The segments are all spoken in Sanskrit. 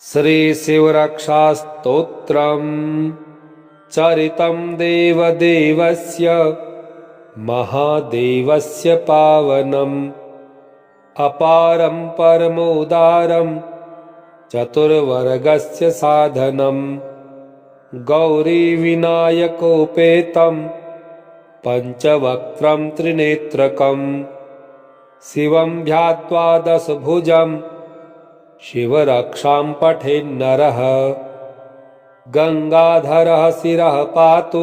श्रीशिवरक्षास्तोत्रम् चरितं देवदेवस्य महादेवस्य पावनम् अपारं परमोदारं चतुर्वर्गस्य साधनम् गौरीविनायकोपेतं पञ्चवक्त्रं त्रिनेत्रकम् शिवं ध्यात्वा दशभुजम् शिवरक्षां पठेन्नरः गंगाधरः शिरः पातु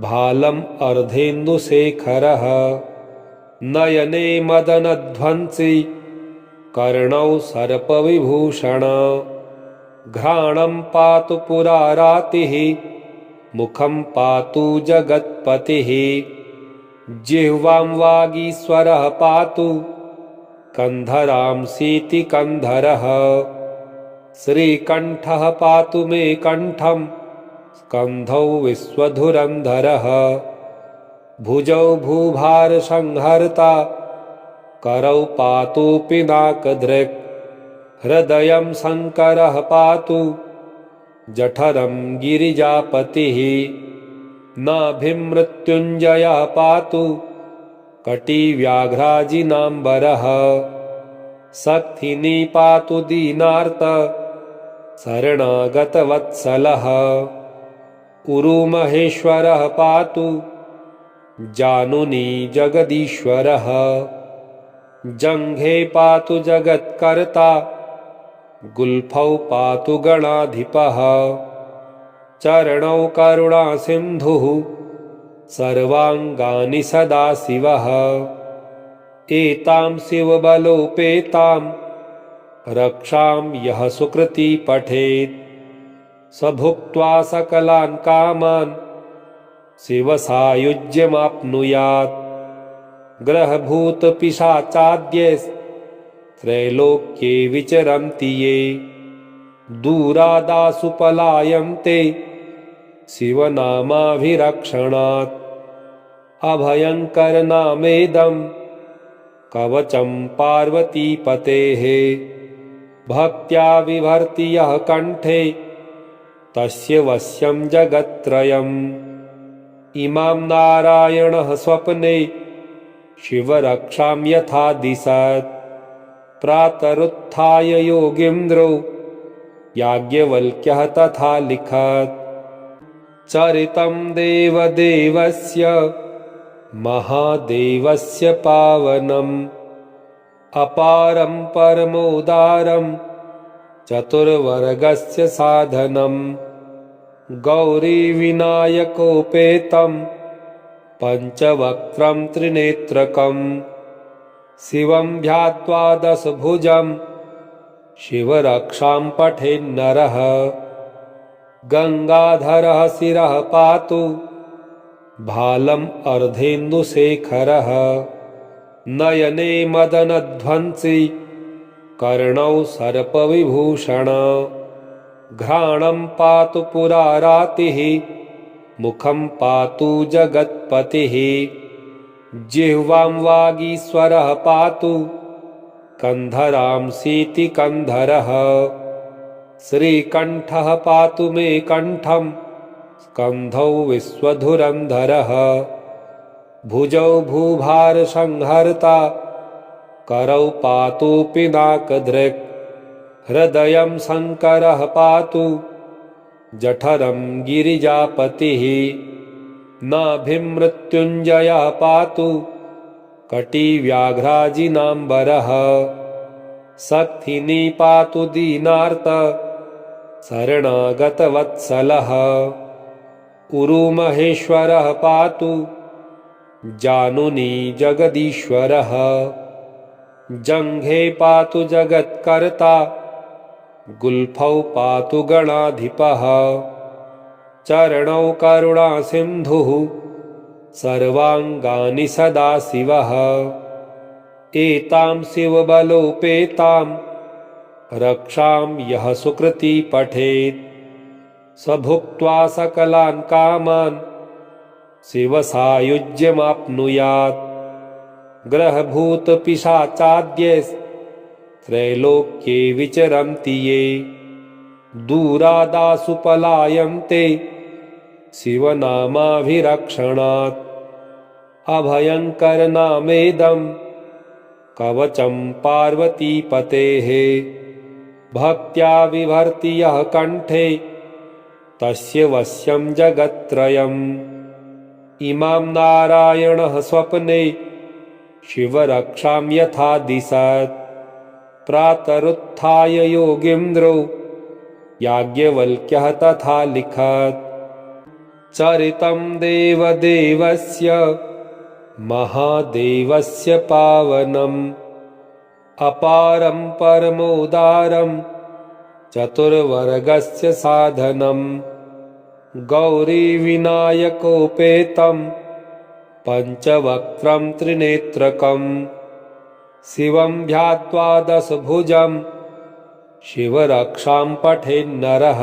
भालम् अर्धेन्दुशेखरः नयने मदनध्वंसी कर्णौ सर्पविभूषण घ्राणं पातु पुरारातिः मुखं पातु जगत्पतिः जिह्वां वागीश्वरः पातु कंधरांसीति कंधरः श्रीकण्ठः पातु मे कण्ठं स्कन्धौ विश्वधुरन्धरः भुजौ भूभारसंहर्ता करौ पातु पिनाकदृक् हृदयं शङ्करः पातु जठरं गिरिजापतिः नाभिं मृत्युञ्जयः पातु कटिव्याघ्राजिनाम्बरः शक्तिनी पातु दीनार्त शरणागतवत्सलः उरुमहेश्वरः पातु जानुनी जगदीश्वरः जङ्घे पातु जगत्कर्ता गुल्फौ पातु गणाधिपः चरणौ करुणासिन्धुः सर्वाङ्गानि सदाशिवः एतां शिवबलोपेतां रक्षां यः सुकृती पठेत् स भुक्त्वा सकलान् कामान् शिवसायुज्यमाप्नुयात् ग्रहभूतपिशाचाद्यैस्त्रैलोक्ये विचरन्ति ये दूरादासु पलायन्ते शिवनामाभिरक्षणात् अभयङ्करनामेदं कवचं पार्वतीपतेः भक्त्या विभर्ति यः कण्ठे तस्य वश्यं जगत्त्रयम् इमां नारायणः स्वप्ने शिवरक्षां यथा दिशत् प्रातरुत्थाय योगीन्द्रो याज्ञवल्क्यः तथा लिखत् चरितं देवदेवस्य महादेवस्य पावनम् अपारं परमोदारं चतुर्वर्गस्य साधनम् गौरीविनायकोपेतं पञ्चवक्त्रं त्रिनेत्रकम् शिवं ध्यात्वा दशभुजं शिवरक्षां पठेन्नरः गंगाधरः शिरः पातु भालम् अर्धेन्दुशेखरः नयने मदनध्वंसी कर्णौ सर्पविभूषण घ्राणं पातु पुरारातिः मुखं पातु जगत्पतिः जिह्वां वागीश्वरः पातु कंधरांसीति कंधरः श्रीकण्ठः पातु मे कण्ठं स्कन्धौ विश्वधुरन्धरः भुजौ भूभारसंहर्ता करौ पातु पिनाकदृक् हृदयं शङ्करः पातु जठरं गिरिजापतिः नाभिं मृत्युञ्जयः पातु कटिव्याघ्राजिनाम्बरः शक्तिनी पातु दीनार्त शरणागतवत्सलः उरुमहेश्वरः पातु जानुनी जगदीश्वरः जङ्घे पातु जगत्कर्ता गुल्फौ पातु गणाधिपः चरणौ करुणासिन्धुः सर्वाङ्गानि सदाशिवः एतां शिवबलोपेतां रक्षां यः सुकृती पठेत् स भुक्त्वा सकलान् कामान् शिवसायुज्यमाप्नुयात् ग्रहभूतपिशाचाद्यैस्त्रैलोक्ये त्रैलोक्ये विचरन्ति ये दूरादासु पलायन्ते शिवनामाभिरक्षणात् अभयङ्करनामेदं कवचं पार्वतीपतेः भक्त्या विभर्ति यः कण्ठे तस्य वश्यं जगत्त्रयम् इमां नारायणः स्वप्ने शिवरक्षां यथा दिशत् प्रातरुत्थाय योगीन्द्रो याज्ञवल्क्यः तथा लिखत् चरितं देवदेवस्य महादेवस्य पावनम् अपारं परमोदारं चतुर्वर्गस्य साधनं गौरीविनायकोपेतं पञ्चवक्त्रं त्रिनेत्रकं शिवं ध्यात्वा दशभुजं शिवरक्षां पठेन्नरः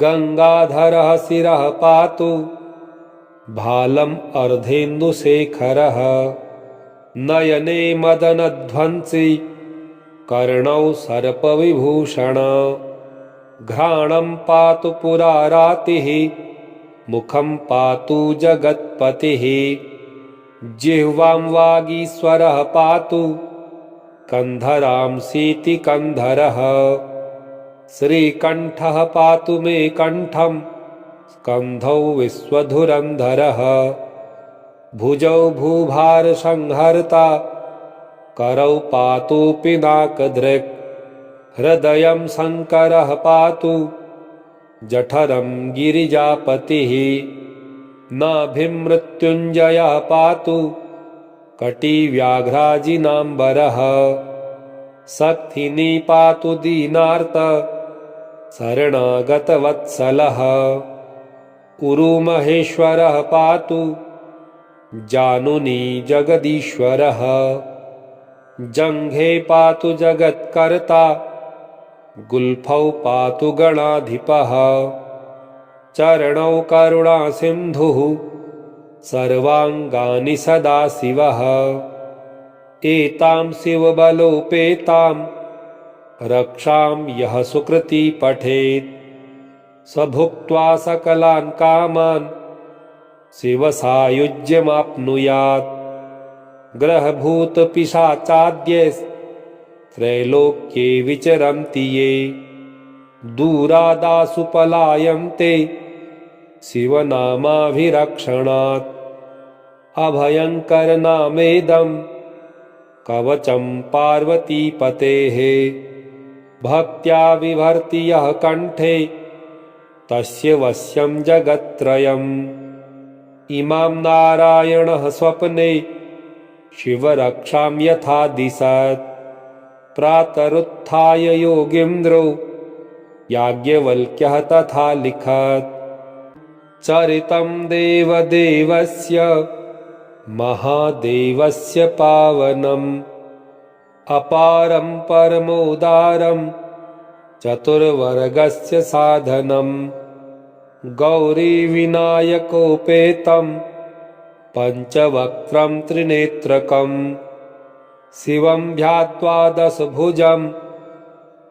गङ्गाधरः शिरः पातु भालम् अर्धेन्दुशेखरः नयने मदनध्वंसी कर्णौ सर्पविभूषण घ्राणं पातु पुरारातिः मुखं पातु जगत्पतिः जिह्वां वागीश्वरः पातु कन्धरांसीति कन्धरः श्रीकण्ठः पातु मे कण्ठं स्कन्धौ विश्वधुरन्धरः भुजौ भूभारसंहर्ता करौ पातु पिनाकदृक् हृदयं शङ्करः पातु जठरं गिरिजापतिः नाभिं मृत्युञ्जयः पातु कटिव्याघ्राजिनाम्बरः शक्तिनी पातु दीनार्त शरणागतवत्सलः उरुमहेश्वरः पातु जानुनी जगदीश्वरः जङ्घे पातु जगत्कर्ता गुल्फौ पातु गणाधिपः चरणौ करुणासिन्धुः सर्वाङ्गानि सदाशिवः एतां शिवबलोपेतां रक्षां यः सुकृती पठेत् स भुक्त्वा सकलान् कामान् शिवसायुज्यमाप्नुयात् ग्रहभूतपिशाचाद्यैस्त्रैलोक्ये विचरन्ति ये दूरादासु पलायन्ते शिवनामाभिरक्षणात् अभयङ्करनामेदं कवचं पार्वतीपतेः भक्त्या विभर्ति यः कण्ठे तस्य वश्यं जगत्त्रयम् इमां नारायणः स्वप्ने शिवरक्षां यथा दिशत् प्रातरुत्थाय योगीन्द्रो याज्ञवल्क्यः तथा लिखत् चरितं देवदेवस्य महादेवस्य पावनम् अपारं परमोदारं चतुर्वर्गस्य साधनं गौरीविनायकोपेतं पञ्चवक्त्रं त्रिनेत्रकं शिवं ध्यात्वा दशभुजं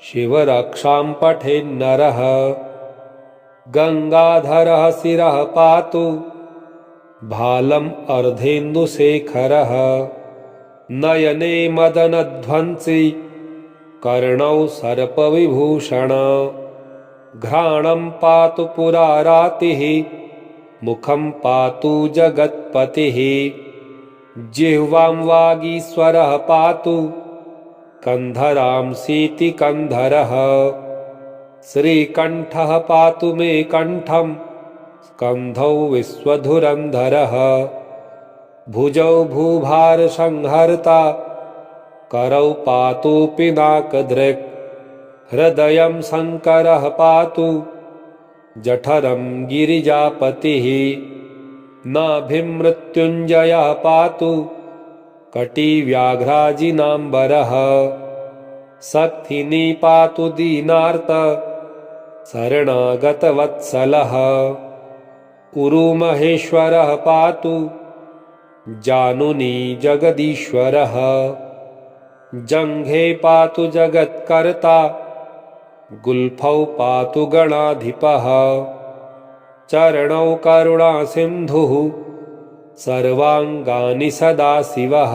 शिवरक्षां पठेन्नरः गङ्गाधरः शिरः पातु भालम् अर्धेन्दुशेखरः नयने मदनध्वंसी कर्णौ सर्पविभूषण घ्राणं पातु पुरारातिः मुखं पातु जगत्पतिः जिह्वां वागीश्वरः पातु कन्धरांसीति कन्धरः श्रीकण्ठः पातु मे कण्ठं स्कन्धौ विश्वधुरन्धरः भुजौ भूभारसंहर्ता करौ पातु पिनाकदृक् हृदयं शङ्करः पातु जठरं गिरिजापतिः नाभिं मृत्युञ्जयः पातु कटिव्याघ्राजिनाम्बरः शक्तिनी पातु दीनार्त शरणागतवत्सलः उरुमहेश्वरः पातु जानुनी जगदीश्वरः जङ्घे पातु जगत्कर्ता गुल्फौ पातु गणाधिपः चरणौ करुणासिन्धुः सर्वाङ्गानि सदाशिवः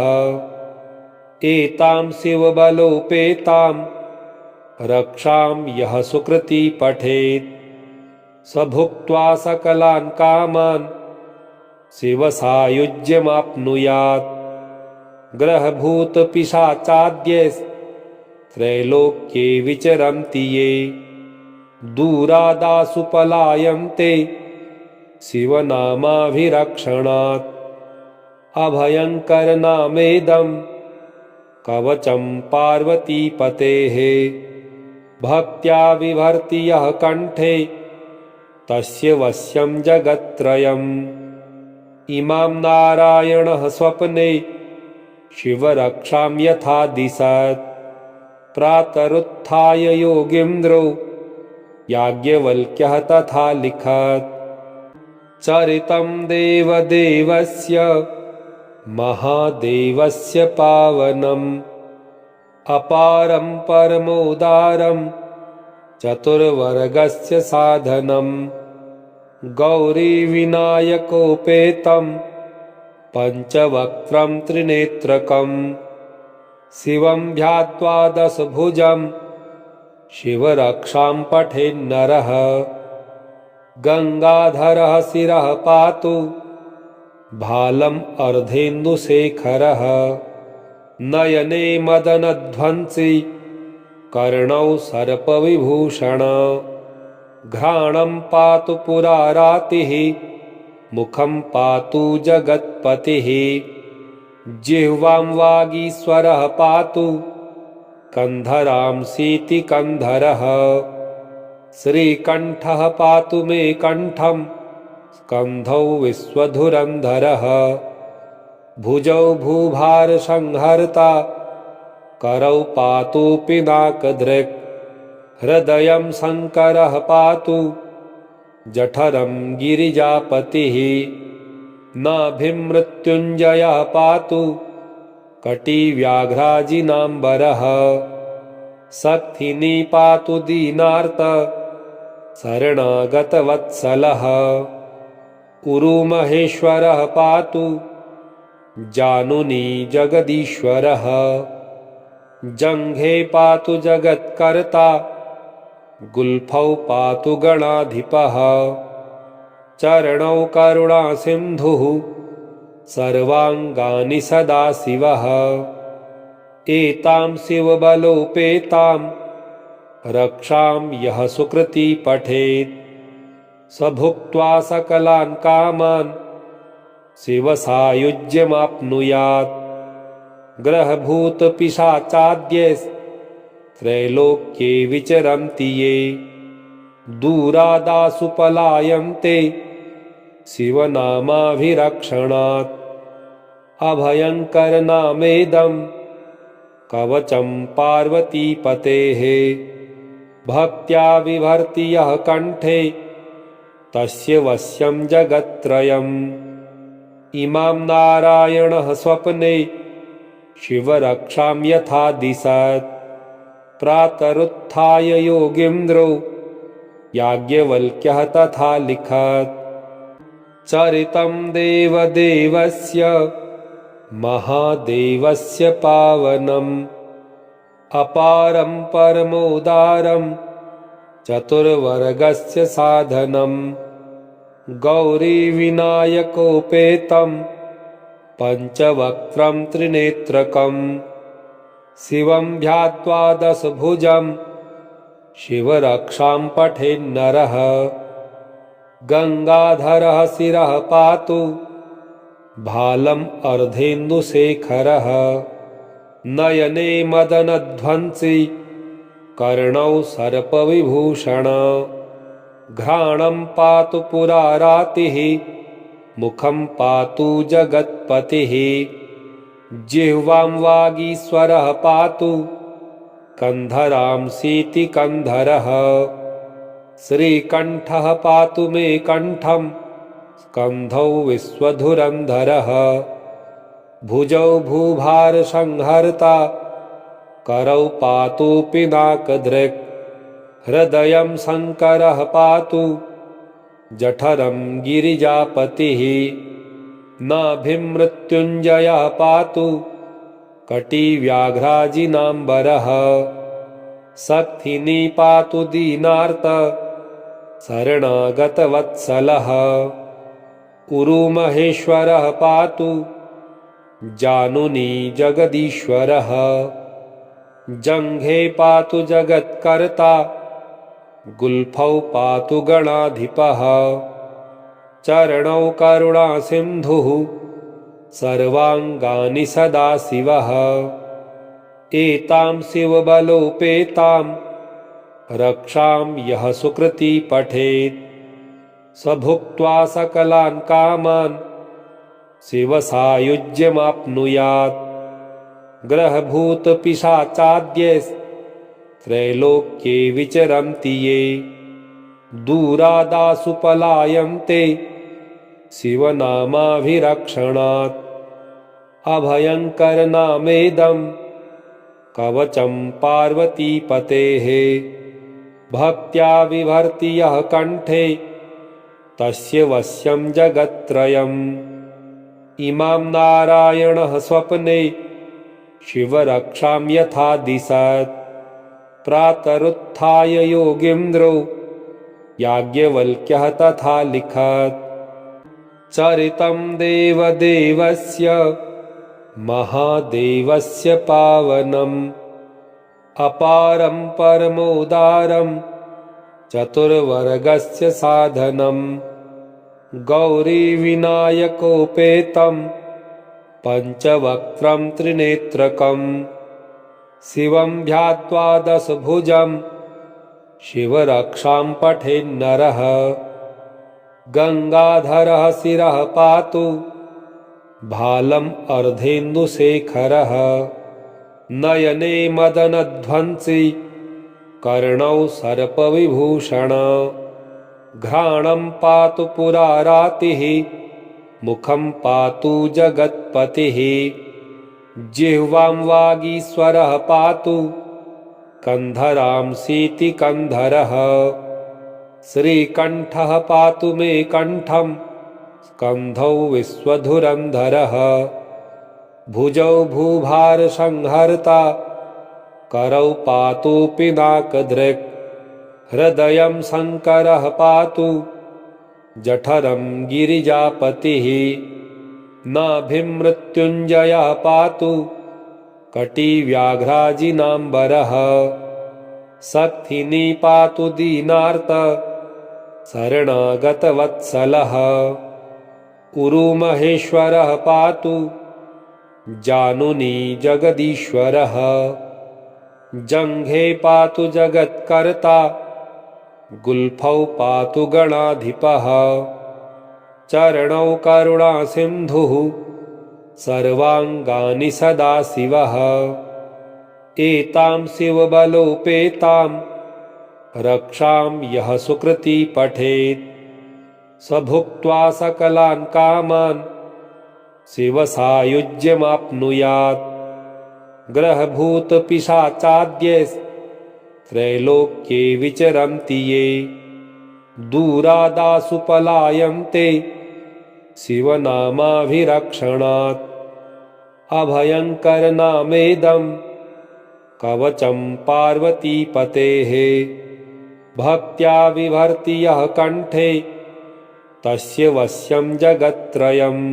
एतां शिवबलोपेतां रक्षां यः सुकृती पठेत् स भुक्त्वा सकलान् कामान् शिवसायुज्यमाप्नुयात् ग्रहभूतपिशाचाद्यैस्त्रैलोक्ये विचरन्ति ये दूरादासु पलायन्ते शिवनामाभिरक्षणात् अभयङ्करनामेदं कवचं पार्वतीपतेः भक्त्या विभर्ति यः कण्ठे तस्य वश्यं जगत्त्रयम् इमां नारायणः स्वप्ने शिवरक्षां यथा दिशत् प्रातरुत्थाय योगीन्द्रो याज्ञवल्क्यः तथा लिखत् चरितं देवदेवस्य महादेवस्य पावनम् अपारं परमोदारं चतुर्वर्गस्य साधनं गौरीविनायकोपेतं पञ्चवक्त्रं त्रिनेत्रकं शिवं ध्यात्वा दशभुजं शिवरक्षां पठेन्नरः गङ्गाधरः शिरः पातु भालम् अर्धेन्दुशेखरः नयने मदनध्वंसी कर्णौ सर्पविभूषण घ्राणं पातु पुरारातिः मुखं पातु जगत्पतिः जिह्वां वागीश्वरः पातु कन्धरांसीति कन्धरः श्रीकण्ठः पातु मे कण्ठं स्कन्धौ विश्वधुरन्धरः भुजौ भूभारसंहर्ता करौ पातु पिनाकदृक् हृदयं शङ्करः पातु जठरं गिरिजापतिः नाभिं मृत्युञ्जयः पातु कटिव्याघ्राजिनाम्बरः शक्तिनी पातु दीनार्त शरणागतवत्सलः उरुमहेश्वरः पातु जानुनी जगदीश्वरः जङ्घे पातु जगत्कर्ता गुल्फौ पातु गणाधिपः चरणौ करुणासिन्धुः सर्वाङ्गानि सदाशिवः एतां शिवबलोपेतां रक्षां यः सुकृती पठेत् स भुक्त्वा सकलान् कामान् शिवसायुज्यमाप्नुयात् ग्रहभूतपिशाचाद्यैस्त्रैलोक्ये विचरन्ति ये दूरादासु पलायन्ते शिवनामाभिरक्षणात् अभयङ्करनामेदं कवचं पार्वतीपतेः भक्त्या विभर्ति यः कण्ठे तस्य वश्यं जगत्त्रयम् इमां नारायणः स्वप्ने शिवरक्षां यथा दिशत् प्रातरुत्थाय योगीन्द्रो याज्ञवल्क्यः तथा लिखत् चरितं देवदेवस्य महादेवस्य पावनम् अपारं परमोदारं चतुर्वर्गस्य साधनं गौरीविनायकोपेतं पञ्चवक्त्रं त्रिनेत्रकं शिवं ध्यात्वा दशभुजं शिवरक्षां पठेन्नरः गङ्गाधरः शिरः पातु भालम् अर्धेन्दुशेखरः नयने मदनध्वंसी कर्णौ सर्पविभूषण घ्राणं पातु पुरारातिः मुखं पातु जगत्पतिः जिह्वां वागीश्वरः पातु कन्धरांसीति कन्धरः श्रीकण्ठः पातु मे कण्ठं स्कन्धौ विश्वधुरन्धरः भुजौ भूभारसंहर्ता करौ पातु पिनाकदृक् हृदयं शङ्करः पातु जठरं गिरिजापतिः नाभिमृत्युञ्जयः पातु कटिव्याघ्राजिनाम्बरः शक्तिनी पातु दीनार्त शरणागतवत्सलः उरुमहेश्वरः पातु जानुनी जगदीश्वरः जङ्घे पातु जगत्कर्ता गुल्फौ पातु गणाधिपः चरणौ करुणासिन्धुः सर्वाङ्गानि सदाशिवः एतां शिवबलोपेतां रक्षां यः सुकृती पठेत् स भुक्त्वा सकलान् कामान् शिवसायुज्यमाप्नुयात् ग्रहभूतपिशाचाद्यैस्त्रैलोक्ये विचरन्ति ये दूरादासु पलायन्ते शिवनामाभिरक्षणात् अभयङ्करनामेदं कवचं पार्वतीपतेः भक्त्या बिभर्ति यः कण्ठे तस्य वश्यं जगत्त्रयम् इमां नारायणः स्वप्ने शिवरक्षां यथा दिशत् प्रातरुत्थाय योगीन्द्रो याज्ञवल्क्यः तथा लिखत् चरितं देवदेवस्य महादेवस्य पावनम् अपारं परमोदारं चतुर्वर्गस्य साधनम् गौरीविनायकोपेतं पञ्चवक्त्रं त्रिनेत्रकम् शिवं ध्यात्वा दशभुजं शिवरक्षां पठेन्नरः गङ्गाधरः शिरः पातु भालम् अर्धेन्दुशेखरः नयने मदनध्वंसी कर्णौ सर्पविभूषण घ्राणं पातु पुरारातिः मुखं पातु जगत्पतिः जिह्वां वागीश्वरः पातु कन्धरांसीति कन्धरः श्रीकण्ठः पातु मे कण्ठं स्कन्धौ विश्वधुरन्धरः भुजौ भूभारसंहर्ता करौ पातु पिनाकदृक् हृदयं शङ्करः पातु जठरं गिरिजापतिः नाभिमृत्युञ्जयः पातु कटिव्याघ्राजिनाम्बरः शक्तिनी पातु दीनार्त शरणागतवत्सलः उरुमहेश्वरः पातु जानुनी जगदीश्वरः जङ्घे पातु जगत्कर्ता गुल्फौ पातु गणाधिपः चरणौ करुणासिन्धुः सर्वाङ्गानि सदाशिवः एतां शिवबलोपेतां रक्षां यः सुकृती पठेत् स भुक्त्वा सकलान् कामान् शिवसायुज्यमाप्नुयात् ग्रहभूतपिशाचाद्यैस्त्रैलोक्ये विचरन्ति ये दूरादासु पलायन्ते शिवनामाभिरक्षणात् अभयङ्करनामेदं कवचं पार्वतीपतेः भक्त्या बिभर्ति यः कण्ठे तस्य वश्यं जगत्त्रयम्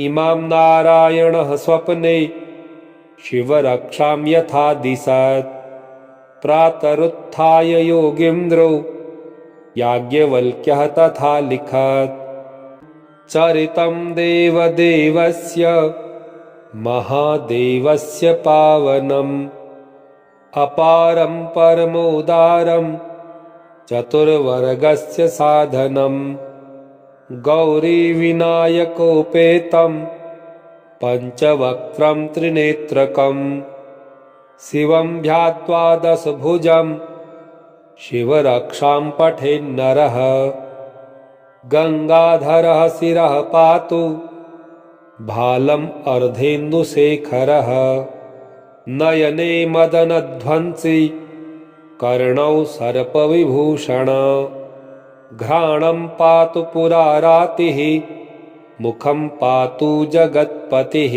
इमां नारायणः स्वप्ने शिवरक्षां यथा दिशत् प्रातरुत्थाय योगीन्द्रो याज्ञवल्क्यः तथा लिखत् चरितं देवदेवस्य महादेवस्य पावनम् अपारं परमोदारं चतुर्वर्गस्य साधनम् गौरीविनायकोपेतं पञ्चवक्त्रं त्रिनेत्रकम् शिवं ध्यात्वा दशभुजं शिवरक्षां पठेन्नरः गङ्गाधरः शिरः पातु भालम् अर्धेन्दुशेखरः नयने मदनध्वंसी कर्णौ सर्पविभूषण घ्राणं पातु पुरारातिः मुखं पातु जगत्पतिः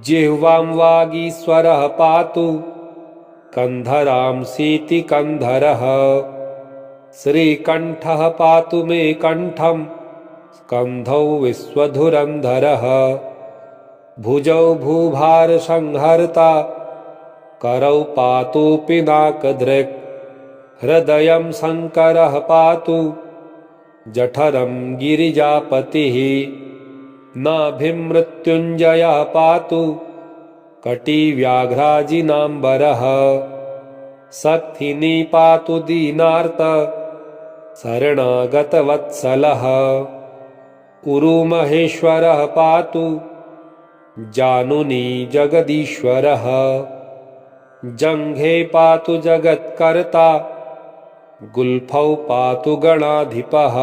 जिह्वां वागीश्वरः पातु कन्धरांसीति कन्धरः श्रीकण्ठः पातु मे कण्ठं स्कन्धौ विश्वधुरन्धरः भुजौ भूभारसंहर्ता करौ पातु पिनाकदृक् हृदयं शङ्करः पातु जठरं गिरिजापतिः नाभिं मृत्युञ्जयः पातु कटिव्याघ्राजिनाम्बरः शक्तिनी पातु दीनार्त शरणागतवत्सलः उरुमहेश्वरः पातु जानुनी जगदीश्वरः जङ्घे पातु जगत्कर्ता गुल्फौ पातु गणाधिपः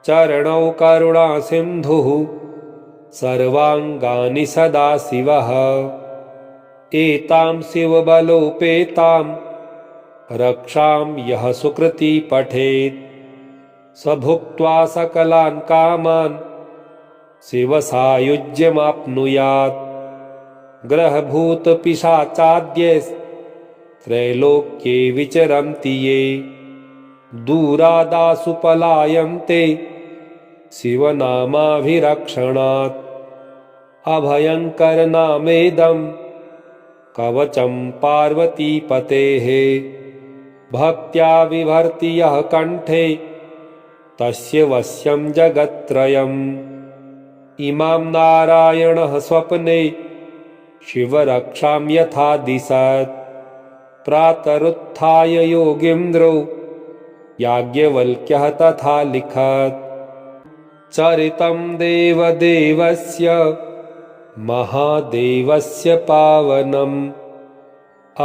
चरणौ करुणासिन्धुः सर्वाङ्गानि सदाशिवः एतां शिवबलोपेतां रक्षां यः सुकृती पठेत् स भुक्त्वा सकलान् कामान् शिवसायुज्यमाप्नुयात् ग्रहभूतपिशाचाद्यैस्त्रैलोक्ये विचरन्ति ये दूरादासु पलायन्ते शिवनामाभिरक्षणात् अभयङ्करनामेदं कवचं पार्वतीपतेः भक्त्या विभर्ति यः कण्ठे तस्य वश्यं जगत्त्रयम् इमां नारायणः स्वप्ने शिवरक्षां यथा दिशत् प्रातरुत्थाय योगीन्द्रो याज्ञवल्क्यः तथा लिखत् चरितं देवदेवस्य महादेवस्य पावनम्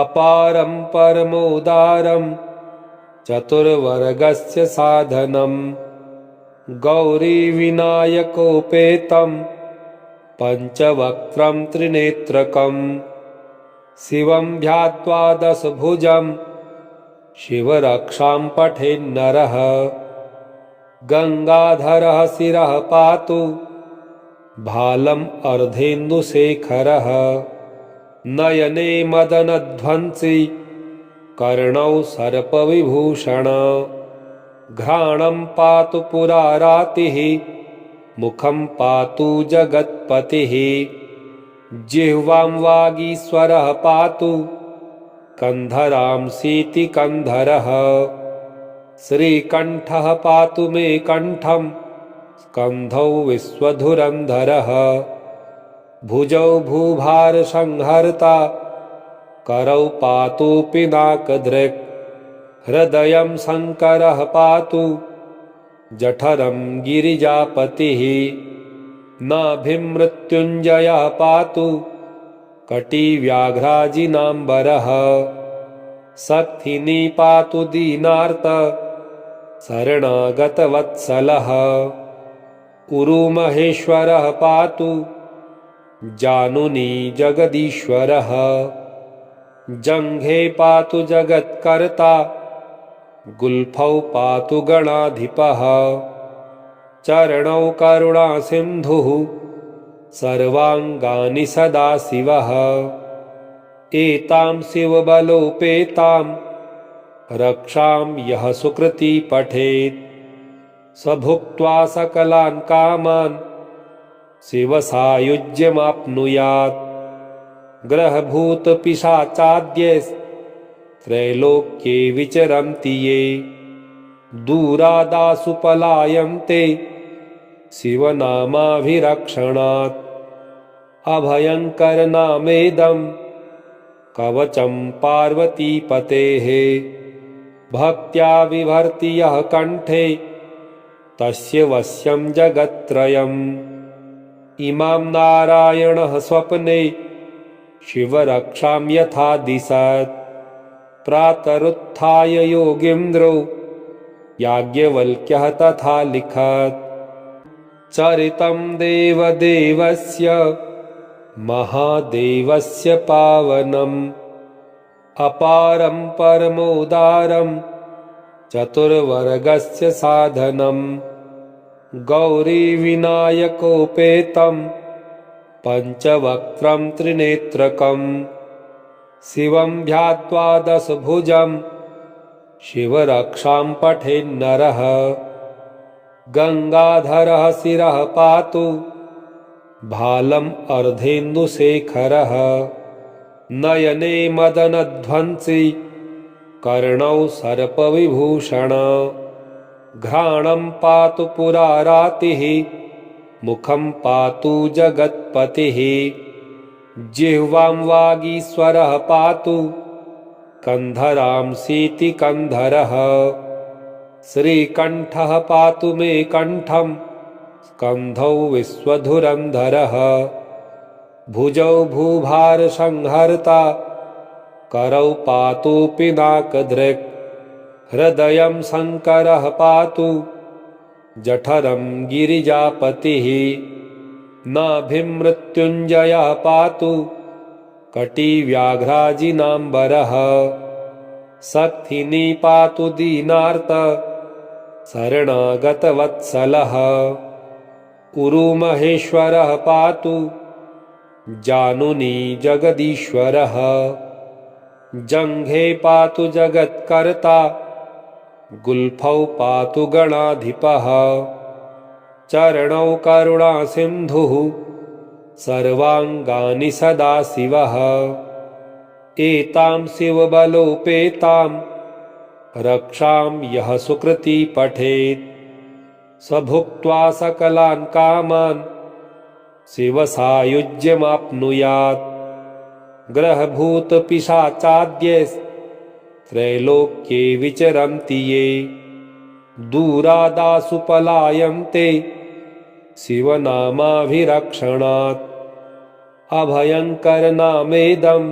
अपारं परमोदारं चतुर्वर्गस्य साधनम् गौरीविनायकोपेतं पञ्चवक्त्रं त्रिनेत्रकं शिवं ध्यात्वा दशभुजं शिवरक्षां पठेन्नरः गङ्गाधरः शिरः पातु भालम् अर्धेन्दुशेखरः नयने मदनध्वंसी कर्णौ सर्पविभूषण घ्राणं पातु पुरारातिः मुखं पातु जगत्पतिः जिह्वां वागीश्वरः पातु कन्धरांसीति कन्धरः श्रीकण्ठः पातु मे कण्ठं स्कन्धौ विश्वधुरन्धरः भुजौ भूभारसंहर्ता करौ पातु पिनाकदृक् हृदयं शङ्करः पातु जठरं गिरिजापतिः नाभिं मृत्युञ्जयः पातु कटिव्याघ्राजिनाम्बरः शक्तिनी पातु दीनार्त शरणागतवत्सलः उरुमहेश्वरः पातु जानुनी जगदीश्वरः जङ्घे पातु जगत्कर्ता गुल्फौ पातु गणाधिपः चरणौ करुणासिन्धुः सर्वाङ्गानि सदाशिवः एतां शिवबलोपेतां रक्षां यः सुकृती पठेत् स भुक्त्वा सकलान् कामान् शिवसायुज्यमाप्नुयात् ग्रहभूतपिशाचाद्यैस्त्रैलोक्ये विचरन्ति ये दूरादासु पलायन्ते शिवनामाभिरक्षणात् अभयङ्करनामेदं कवचं पार्वतीपतेः भक्त्या विभर्ति यः कण्ठे तस्य वश्यं जगत्त्रयम् इमां नारायणः स्वप्ने शिवरक्षां यथा दिशत् प्रातरुत्थाय योगीन्द्रो याज्ञवल्क्यः तथा लिखत् चरितं देवदेवस्य महादेवस्य पावनम् अपारं परमोदारं चतुर्वर्गस्य साधनम् गौरीविनायकोपेतं पञ्चवक्त्रं त्रिनेत्रकम् शिवं ध्यात्वा दशभुजं शिवरक्षां पठेन्नरः गङ्गाधरः शिरः पातु भालम् अर्धेन्दुशेखरः नयने मदनध्वंसी कर्णौ सर्पविभूषण घ्राणं पातु पुरारातिः मुखं पातु जगत्पतिः जिह्वां वागीश्वरः पातु कन्धरांसीति कन्धरः श्रीकण्ठः पातु मे कण्ठं स्कन्धौ विश्वधुरन्धरः भुजौ भूभारसंहर्ता करौ पातु पिनाकदृक् हृदयं शङ्करः पातु जठरं गिरिजापतिः नाभिं मृत्युञ्जयः पातु कटिव्याघ्राजिनाम्बरः शक्तिनी पातु दीनार्त शरणागतवत्सलः उरुमहेश्वरः पातु जानुनी जगदीश्वरः जङ्घे पातु जगत्कर्ता गुल्फौ पातु गणाधिपः चरणौ करुणासिन्धुः सर्वाङ्गानि सदाशिवः एतां शिवबलोपेतां रक्षां यः सुकृती पठेत् स भुक्त्वा सकलान् कामान् शिवसायुज्यमाप्नुयात् ग्रहभूतपिशाचाद्यैस्त्रैलोक्ये विचरन्ति ये दूरादासु पलायन्ते शिवनामाभिरक्षणात् अभयङ्करनामेदं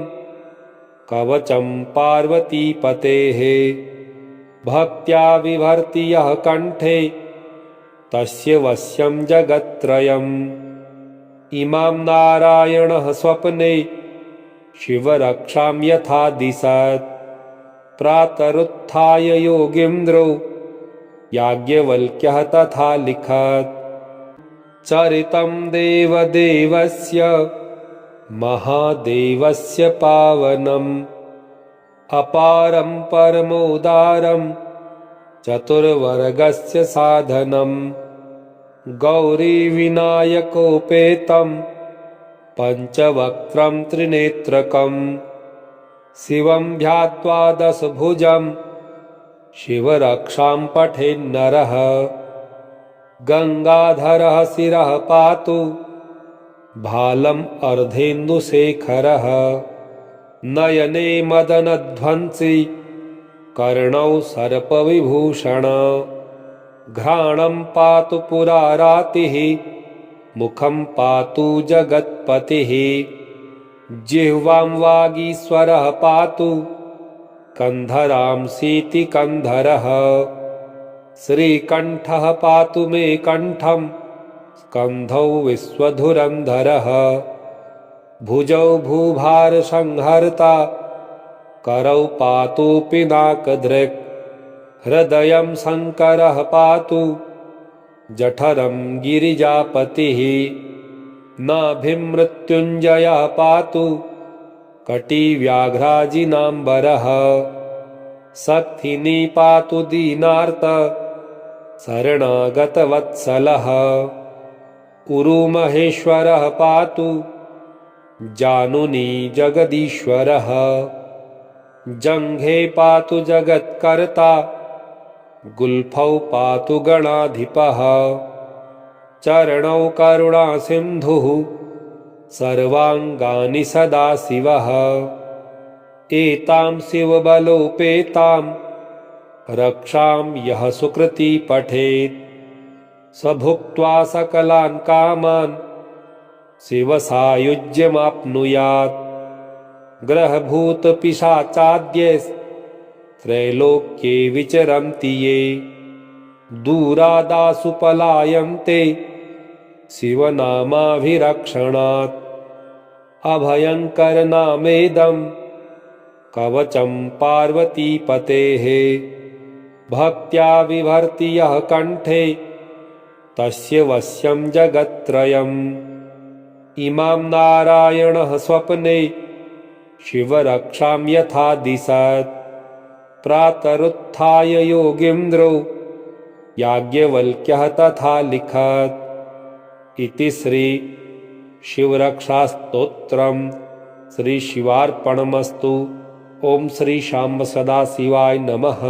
कवचं पार्वतीपतेः भक्त्या विभर्ति यः कण्ठे तस्य वश्यं जगत्त्रयम् इमां नारायणः स्वप्ने शिवरक्षां यथा दिशत् प्रातरुत्थाय योगीन्द्रो याज्ञवल्क्यः तथा लिखत् चरितं देवदेवस्य महादेवस्य पावनम् अपारं परमोदारं चतुर्वर्गस्य साधनम् गौरीविनायकोपेतं पञ्चवक्त्रं त्रिनेत्रकम् शिवं ध्यात्वा दशभुजं शिवरक्षां पठेन्नरः गङ्गाधरः शिरः पातु भालम् अर्धेन्दुशेखरः नयने मदनध्वंसी कर्णौ सर्पविभूषण घ्राणं पातु पुरारातिः मुखं पातु जगत्पतिः जिह्वां वागीश्वरः पातु कन्धरांसीति कन्धरः श्रीकण्ठः पातु मे कण्ठं स्कन्धौ विश्वधुरन्धरः भुजौ भूभारसंहर्ता करौ पातु पिनाकदृक् हृदयं शङ्करः पातु जठरं गिरिजापतिः नाभिं मृत्युञ्जयः पातु कटिव्याघ्राजिनाम्बरः शक्तिनी पातु दीनार्त शरणागतवत्सलः उरुमहेश्वरः पातु जानुनी जगदीश्वरः जङ्घे पातु जगत्कर्ता गुल्फौ पातु गणाधिपः चरणौ करुणासिन्धुः सर्वाङ्गानि सदाशिवः एतां शिवबलोपेतां रक्षां यः सुकृती पठेत् स भुक्त्वा सकलान् कामान् शिवसायुज्यमाप्नुयात् ग्रहभूतपिशाचाद्यैस्त्रैलोक्ये विचरन्ति ये दूरादासु पलायन्ते शिवनामाभिरक्षणात् अभयङ्करनामेदं कवचं पार्वतीपतेः भक्त्या बिभर्ति यः कण्ठे तस्य वश्यं जगत्त्रयम् इमां नारायणः स्वप्ने शिवरक्षां यथा दिशत् प्रातरुत्थाय योगीन्द्रो याज्ञवल्क्यः तथा लिखत् इति श्री शिवरक्षास्तोत्रम् श्री शिवार्पणमस्तु। ओम श्री शाम्ब सदाशिवाय नमः।